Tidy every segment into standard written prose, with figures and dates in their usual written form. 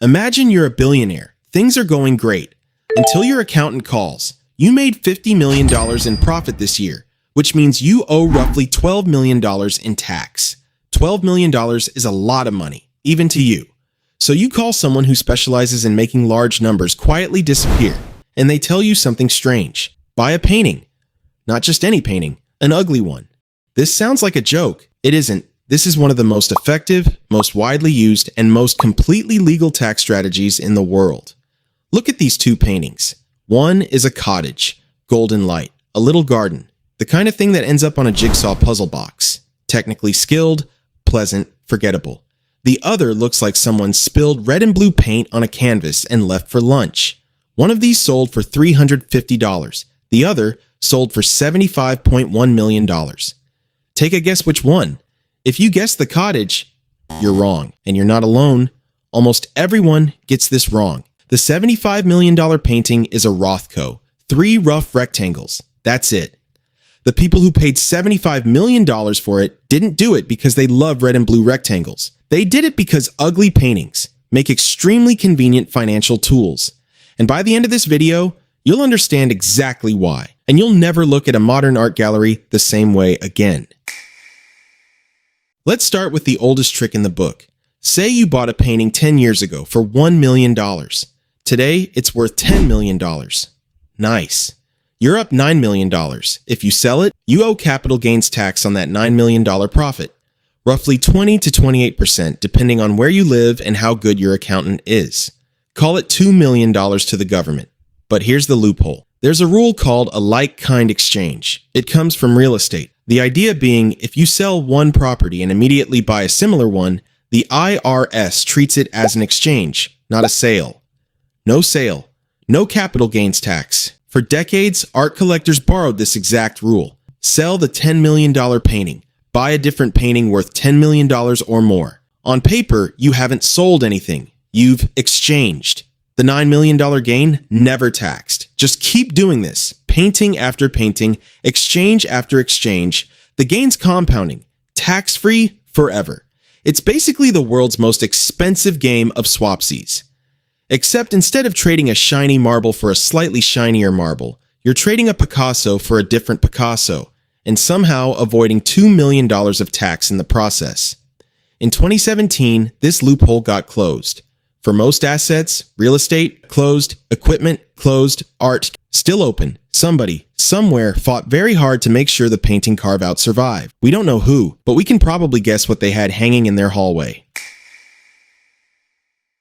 Imagine you're a billionaire. Things are going great. Until your accountant calls. You made $50 million in profit this year, which means you owe roughly $12 million in tax. $12 million is a lot of money, even to you. So you call someone who specializes in making large numbers quietly disappear, and they tell you something strange. Buy a painting. Not just any painting, an ugly one. This sounds like a joke. It isn't. This is one of the most effective, most widely used, and most completely legal tax strategies in the world. Look at these two paintings. One is a cottage, golden light, a little garden, the kind of thing that ends up on a jigsaw puzzle box. Technically skilled, pleasant, forgettable. The other looks like someone spilled red and blue paint on a canvas and left for lunch. One of these sold for $350. The other sold for $75.1 million. Take a guess which one. If you guess the cottage, you're wrong, and you're not alone. Almost everyone gets this wrong. The $75 million painting is a Rothko, 3 rough rectangles. That's it. The people who paid $75 million for it didn't do it because they love red and blue rectangles. They did it because ugly paintings make extremely convenient financial tools. And by the end of this video, you'll understand exactly why, and you'll never look at a modern art gallery the same way again. Let's start with the oldest trick in the book. Say you bought a painting 10 years ago for $1 million. Today, it's worth $10 million. Nice. You're up $9 million. If you sell it, you owe capital gains tax on that $9 million profit. Roughly 20 to 28% depending on where you live and how good your accountant is. Call it $2 million to the government. But here's the loophole. There's a rule called a like-kind exchange. It comes from real estate. The idea being, if you sell one property and immediately buy a similar one, the IRS treats it as an exchange, not a sale. No sale. No capital gains tax. For decades, art collectors borrowed this exact rule. Sell the $10 million painting. Buy a different painting worth $10 million or more. On paper, you haven't sold anything. You've exchanged. The $9 million gain, never taxed. Just keep doing this. Painting after painting, exchange after exchange. The gain's compounding. Tax-free forever. It's basically the world's most expensive game of swapsies. Except instead of trading a shiny marble for a slightly shinier marble, you're trading a Picasso for a different Picasso, and somehow avoiding $2 million of tax in the process. In 2017, this loophole got closed. For most assets, real estate, closed, equipment, closed, art, still open. Somebody, somewhere, fought very hard to make sure the painting carve-out survived. We don't know who, but we can probably guess what they had hanging in their hallway.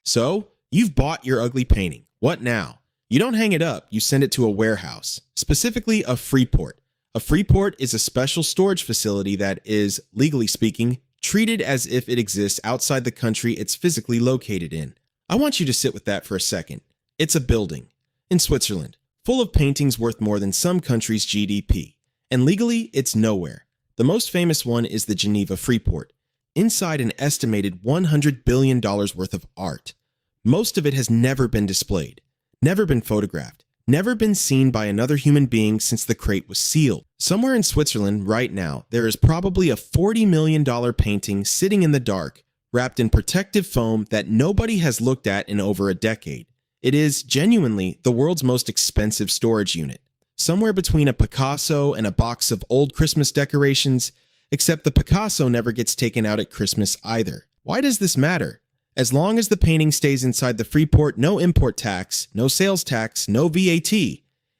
So, you've bought your ugly painting. What now? You don't hang it up, you send it to a warehouse, specifically a Freeport. A Freeport is a special storage facility that is, legally speaking, treated as if it exists outside the country it's physically located in. I want you to sit with that for a second. It's a building in Switzerland, full of paintings worth more than some countries' GDP. And legally, it's nowhere. The most famous one is the Geneva Freeport. Inside an estimated $100 billion worth of art. Most of it has never been displayed, never been photographed, never been seen by another human being since the crate was sealed. Somewhere in Switzerland right now, there is probably a $40 million painting sitting in the dark, wrapped in protective foam that nobody has looked at in over a decade. It is, genuinely, the world's most expensive storage unit. Somewhere between a Picasso and a box of old Christmas decorations, except the Picasso never gets taken out at Christmas either. Why does this matter? As long as the painting stays inside the Freeport, no import tax, no sales tax, no VAT.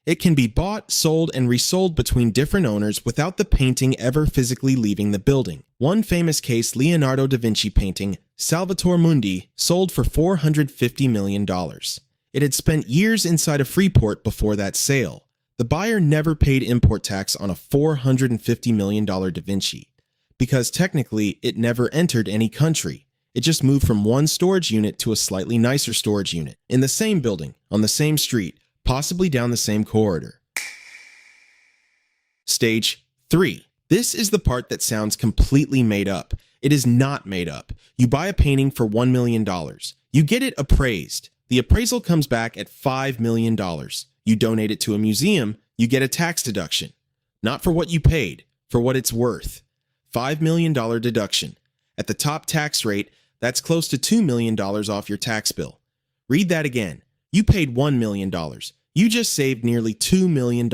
It can be bought, sold, and resold between different owners without the painting ever physically leaving the building. One famous case Leonardo da Vinci painting, Salvator Mundi, sold for $450 million. It had spent years inside a Freeport before that sale. The buyer never paid import tax on a $450 million Da Vinci, because technically it never entered any country. It just moved from one storage unit to a slightly nicer storage unit, in the same building, on the same street, possibly down the same corridor. Stage 3. This is the part that sounds completely made up. It is not made up. You buy a painting for $1 million. You get it appraised. The appraisal comes back at $5 million. You donate it to a museum, you get a tax deduction. Not for what you paid, for what it's worth. $5 million deduction. At the top tax rate, that's close to $2 million off your tax bill. Read that again. You paid $1 million. You just saved nearly $2 million.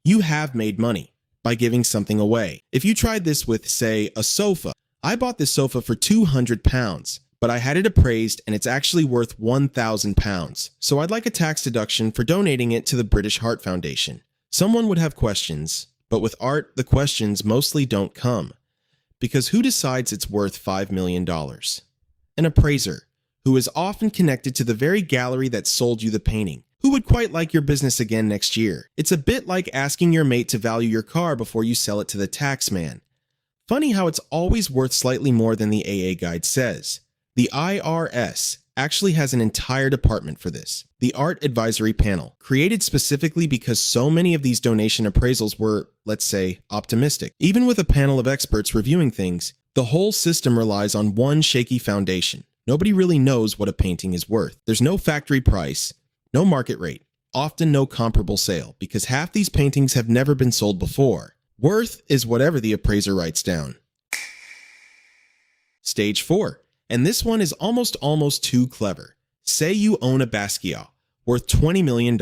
You have made money by giving something away. If you tried this with, say, a sofa, I bought this sofa for £200, but I had it appraised and it's actually worth £1,000. So I'd like a tax deduction for donating it to the British Heart Foundation. Someone would have questions, but with art, the questions mostly don't come. Because who decides it's worth $5 million? An appraiser, who is often connected to the very gallery that sold you the painting, who would quite like your business again next year. It's a bit like asking your mate to value your car before you sell it to the tax man. Funny how it's always worth slightly more than the AA guide says. The IRS actually has an entire department for this, the Art Advisory Panel, created specifically because so many of these donation appraisals were, let's say, optimistic. Even with a panel of experts reviewing things, the whole system relies on one shaky foundation. Nobody really knows what a painting is worth. There's no factory price, no market rate, often no comparable sale, because half these paintings have never been sold before. Worth is whatever the appraiser writes down. Stage 4. And this one is almost too clever. Say you own a Basquiat worth $20 million.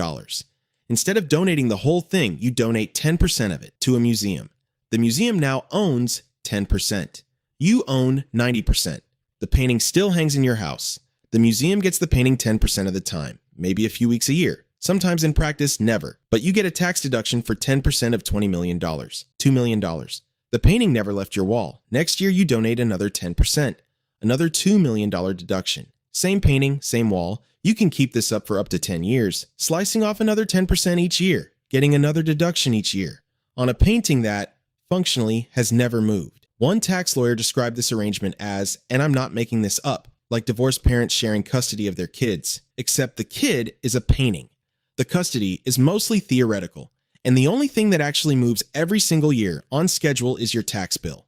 Instead of donating the whole thing, you donate 10% of it to a museum. The museum now owns 10%. You own 90%. The painting still hangs in your house. The museum gets the painting 10% of the time, maybe a few weeks a year. Sometimes in practice, never. But you get a tax deduction for 10% of $20 million, $2 million. The painting never left your wall. Next year, you donate another 10%, another $2 million deduction. Same painting, same wall. You can keep this up for up to 10 years, slicing off another 10% each year, getting another deduction each year, on a painting that, functionally, has never moved. One tax lawyer described this arrangement as, and I'm not making this up, like divorced parents sharing custody of their kids, except the kid is a painting. The custody is mostly theoretical, and the only thing that actually moves every single year on schedule is your tax bill.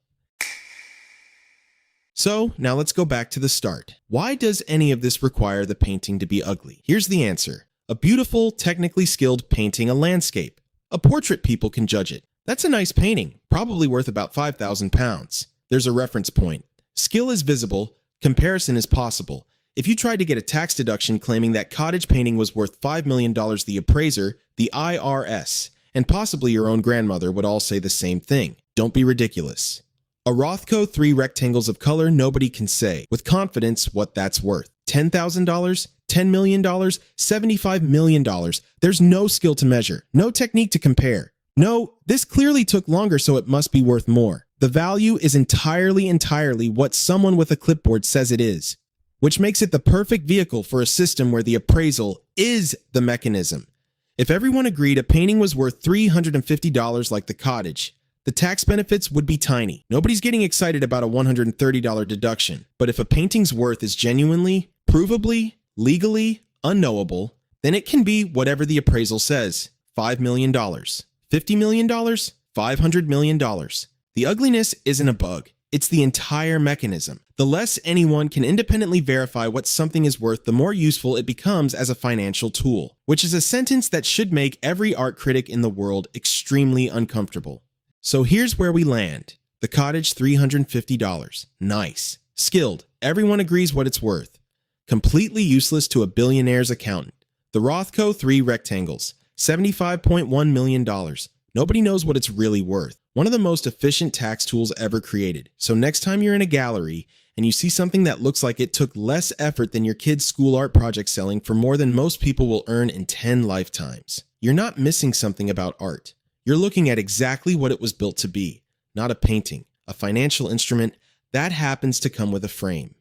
So, now let's go back to the start. Why does any of this require the painting to be ugly? Here's the answer. A beautiful, technically skilled painting a landscape. A portrait, people can judge it. That's a nice painting, probably worth about £5,000. There's a reference point. Skill is visible, comparison is possible. If you tried to get a tax deduction claiming that cottage painting was worth $5 million, the appraiser, the IRS, and possibly your own grandmother would all say the same thing. Don't be ridiculous. A Rothko 3 rectangles of color, nobody can say with confidence what that's worth. $10,000? $10 million? $75 million? There's no skill to measure, no technique to compare. No, this clearly took longer, so it must be worth more. The value is entirely what someone with a clipboard says it is, which makes it the perfect vehicle for a system where the appraisal is the mechanism. If everyone agreed a painting was worth $350 like the cottage, the tax benefits would be tiny. Nobody's getting excited about a $130 deduction. But if a painting's worth is genuinely, provably, legally unknowable, then it can be whatever the appraisal says. $5 million. $50 million? $500 million. The ugliness isn't a bug. It's the entire mechanism. The less anyone can independently verify what something is worth, the more useful it becomes as a financial tool, which is a sentence that should make every art critic in the world extremely uncomfortable. So here's where we land. The cottage, $350. Nice. Skilled. Everyone agrees what it's worth. Completely useless to a billionaire's accountant. The Rothko 3 rectangles, $75.1 million. Nobody knows what it's really worth. One of the most efficient tax tools ever created. So next time you're in a gallery and you see something that looks like it took less effort than your kid's school art project selling for more than most people will earn in 10 lifetimes, you're not missing something about art. You're looking at exactly what it was built to be, not a painting, a financial instrument that happens to come with a frame.